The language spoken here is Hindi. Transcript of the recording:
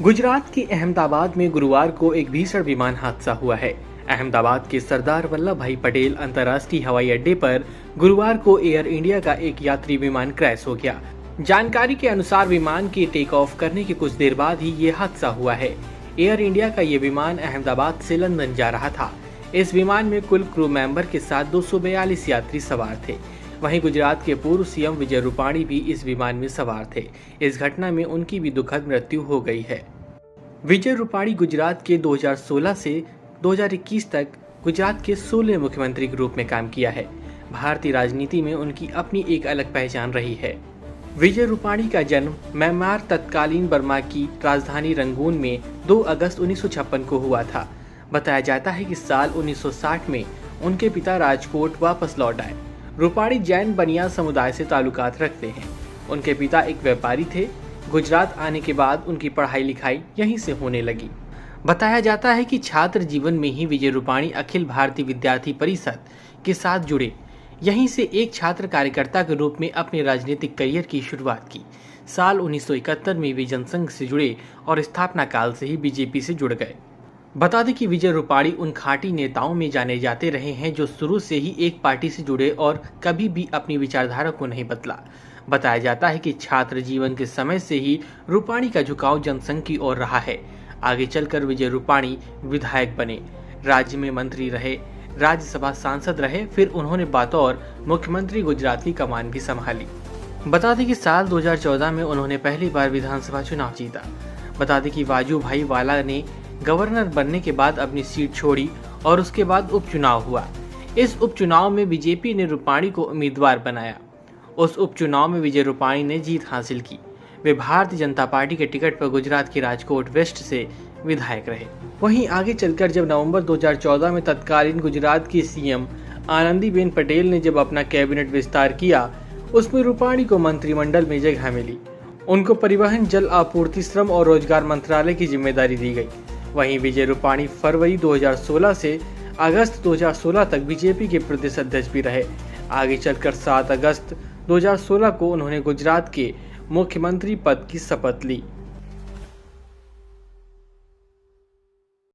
गुजरात के अहमदाबाद में गुरुवार को एक भीषण विमान हादसा हुआ है। अहमदाबाद के सरदार वल्लभ भाई पटेल अंतर्राष्ट्रीय हवाई अड्डे पर गुरुवार को एयर इंडिया का एक यात्री विमान क्रैश हो गया। जानकारी के अनुसार विमान के टेक ऑफ करने के कुछ देर बाद ही ये हादसा हुआ है। एयर इंडिया का ये विमान अहमदाबाद से लंदन जा रहा था। इस विमान में कुल क्रू मेंबर के साथ 242 यात्री सवार थे। वहीं गुजरात के पूर्व सीएम विजय रूपाणी भी इस विमान में सवार थे। इस घटना में उनकी भी दुखद मृत्यु हो गई है। विजय रूपाणी गुजरात के 2016 से 2021 तक गुजरात के 16 मुख्यमंत्री के रूप में काम किया है। भारतीय राजनीति में उनकी अपनी एक अलग पहचान रही है। विजय रूपाणी का जन्म म्यांमार तत्कालीन बर्मा की राजधानी रंगून में 2 अगस्त 1956 को हुआ था। बताया जाता है कि साल 1960 में उनके पिता राजकोट वापस लौट आए। रूपाणी जैन बनिया समुदाय से ताल्लुकात रखते हैं। उनके पिता एक व्यापारी थे। गुजरात आने के बाद उनकी पढ़ाई लिखाई यहीं से होने लगी। बताया जाता है कि छात्र जीवन में ही विजय रूपाणी अखिल भारतीय विद्यार्थी परिषद के साथ जुड़े। यहीं से एक छात्र कार्यकर्ता के रूप में अपने राजनीतिक करियर की शुरुआत की। साल 1971 में वे जनसंघ से जुड़े और स्थापना काल से ही बीजेपी से जुड़ गए। बता दें कि विजय रूपाणी उन खाटी नेताओं में जाने जाते रहे हैं जो शुरू से ही एक पार्टी से जुड़े और कभी भी अपनी विचारधारा को नहीं बदला। बताया जाता है कि छात्र जीवन के समय से ही रूपाणी का झुकाव जनसंघ की ओर रहा है। आगे चलकर विजय रूपाणी विधायक बने, राज्य में मंत्री रहे, राज्यसभा सांसद रहे, फिर उन्होंने बतौर मुख्यमंत्री गुजरात की कमान भी संभाली। बता दें कि साल 2014 में उन्होंने पहली बार विधानसभा चुनाव जीता। बता दें कि वाजूभाई वाला ने गवर्नर बनने के बाद अपनी सीट छोड़ी और उसके बाद उपचुनाव हुआ। इस उपचुनाव में बीजेपी ने रूपाणी को उम्मीदवार बनाया। उस उपचुनाव में विजय रूपाणी ने जीत हासिल की। वे भारतीय जनता पार्टी के टिकट पर गुजरात के राजकोट वेस्ट से विधायक रहे। वहीं आगे चलकर जब नवंबर 2014 में तत्कालीन गुजरात की सीएम आनंदीबेन पटेल ने जब अपना कैबिनेट विस्तार किया, उसमें रूपाणी को मंत्रिमंडल में जगह मिली। उनको परिवहन, जल आपूर्ति, श्रम और रोजगार मंत्रालय की जिम्मेदारी दी गई। वहीं विजय रूपाणी फरवरी 2016 से अगस्त 2016 तक बीजेपी के प्रदेश अध्यक्ष भी रहे। आगे चलकर 7 अगस्त 2016 को उन्होंने गुजरात के मुख्यमंत्री पद की शपथ ली।